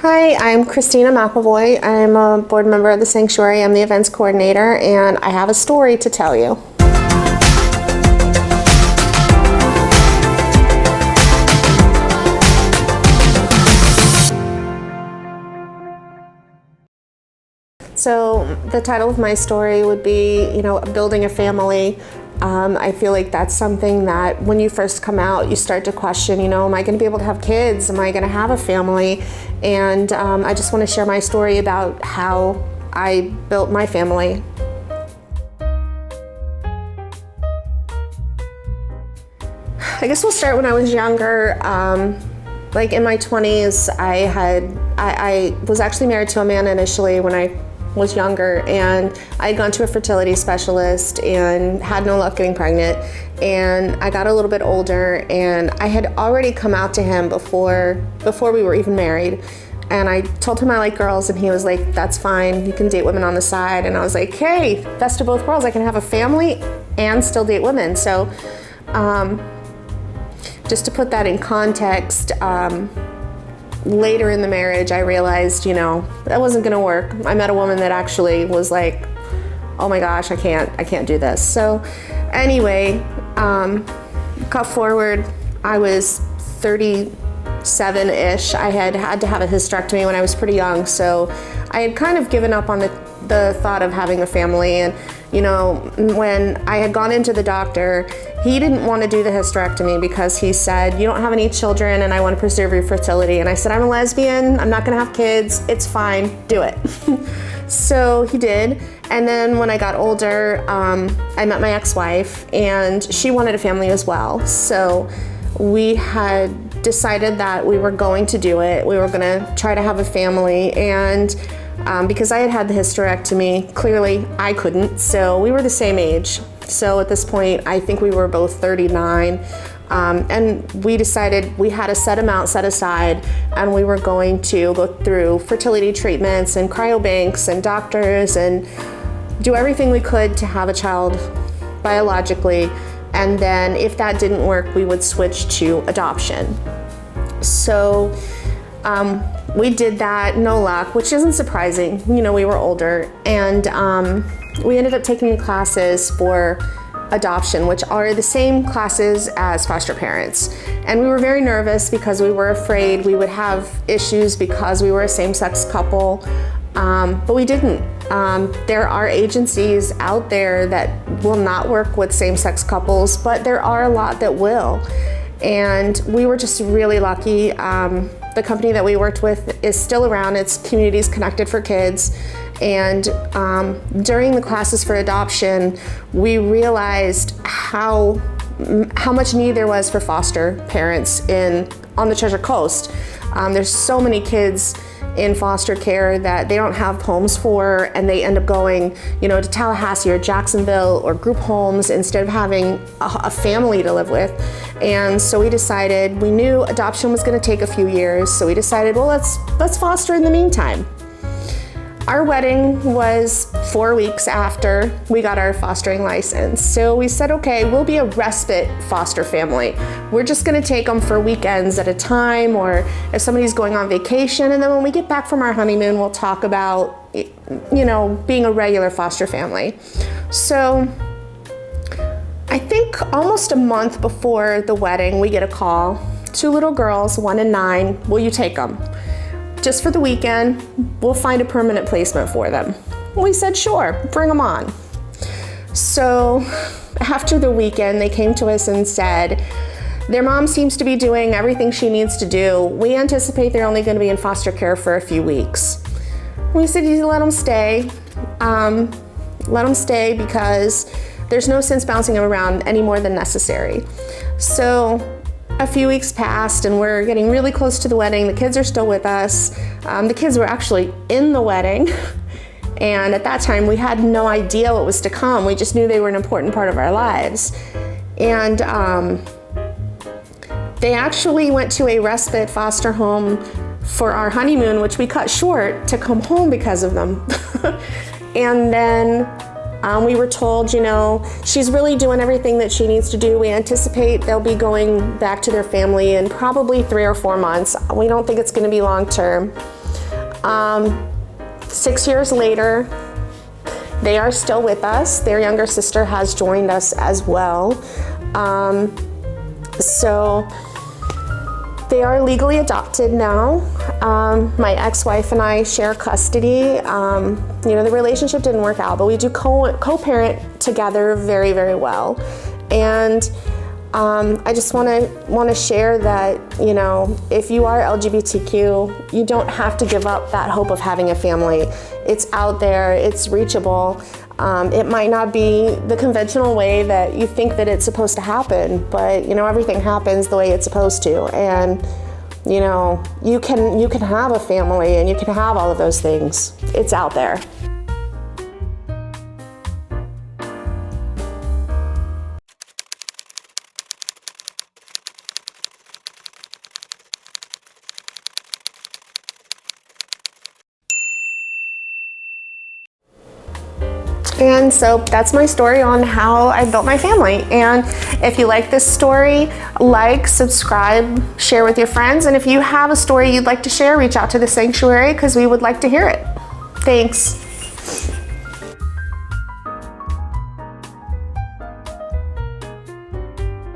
Hi, I'm Kristina McIlvoy. I'm a board member of the Sanctuary. I'm the events coordinator, and I have a story to tell you. So the title of my story would be, building a family. I feel like that's something that when you first come out, you start to question, am I going to be able to have kids? Am I going to have a family? And I just want to share my story about how I built my family. I guess we'll start when I was younger. Like in my 20s, I was actually married to a man initially when I was younger, and I had gone to a fertility specialist and had no luck getting pregnant. And I got a little bit older, and I had already come out to him before we were even married. And I told him I like girls, and he was like, that's fine, you can date women on the side. And I was like, hey, best of both worlds, I can have a family and still date women. So just to put that in context, later in the marriage, I realized, that wasn't gonna work. I met a woman that actually was like, oh my gosh, I can't do this. So anyway, cut forward, I was 37-ish. I had to have a hysterectomy when I was pretty young. So I had kind of given up on the thought of having a family. And, when I had gone into the doctor, he didn't want to do the hysterectomy because he said, you don't have any children and I want to preserve your fertility. And I said, I'm a lesbian, I'm not going to have kids, it's fine, do it. So he did. And then when I got older, I met my ex-wife, and she wanted a family as well. So we had decided that we were going to do it. We were going to try to have a family. And because I had the hysterectomy, clearly I couldn't. So we were the same age. So at this point, I think we were both 39. And we decided we had a set amount set aside, and we were going to go through fertility treatments and cryobanks and doctors and do everything we could to have a child biologically. And then if that didn't work, we would switch to adoption. So we did that, no luck, which isn't surprising. We were older, and we ended up taking classes for adoption, which are the same classes as foster parents. And we were very nervous because we were afraid we would have issues because we were a same-sex couple, but we didn't. There are agencies out there that will not work with same-sex couples, but there are a lot that will. And we were just really lucky. The company that we worked with is still around. It's Communities Connected for Kids. And during the classes for adoption, we realized how much need there was for foster parents on the Treasure Coast. There's so many kids in foster care that they don't have homes for, and they end up going, to Tallahassee or Jacksonville or group homes instead of having a family to live with. And so we decided, we knew adoption was going to take a few years, so we decided, well, let's foster in the meantime. Our wedding was 4 weeks after we got our fostering license. So we said, okay, we'll be a respite foster family. We're just gonna take them for weekends at a time, or if somebody's going on vacation, and then when we get back from our honeymoon, we'll talk about, being a regular foster family. So I think almost a month before the wedding, we get a call. 2 little girls, 1 and 9, will you take them? Just for the weekend, we'll find a permanent placement for them. We said, sure, bring them on. So after the weekend, they came to us and said, their mom seems to be doing everything she needs to do. We anticipate they're only going to be in foster care for a few weeks. We said, you let them stay. Let them stay because there's no sense bouncing them around any more than necessary. So a few weeks passed, and we're getting really close to the wedding. The kids are still with us. The kids were actually in the wedding. And at that time, we had no idea what was to come. We just knew they were an important part of our lives. And they actually went to a respite foster home for our honeymoon, which we cut short to come home because of them. And then we were told, she's really doing everything that she needs to do. We anticipate they'll be going back to their family in probably 3 or 4 months. We don't think it's going to be long term. 6 years later, they are still with us. Their younger sister has joined us as well. So they are legally adopted now. My ex-wife and I share custody. The relationship didn't work out, but we do co-parent together very, very well. And I just want to share that, if you are LGBTQ, you don't have to give up that hope of having a family. It's out there, it's reachable. It might not be the conventional way that you think that it's supposed to happen, but everything happens the way it's supposed to. And you can have a family and you can have all of those things. It's out there. And so that's my story on how I built my family. And if you like this story, like, subscribe, share with your friends. And if you have a story you'd like to share, reach out to the sanctuary because we would like to hear it. Thanks.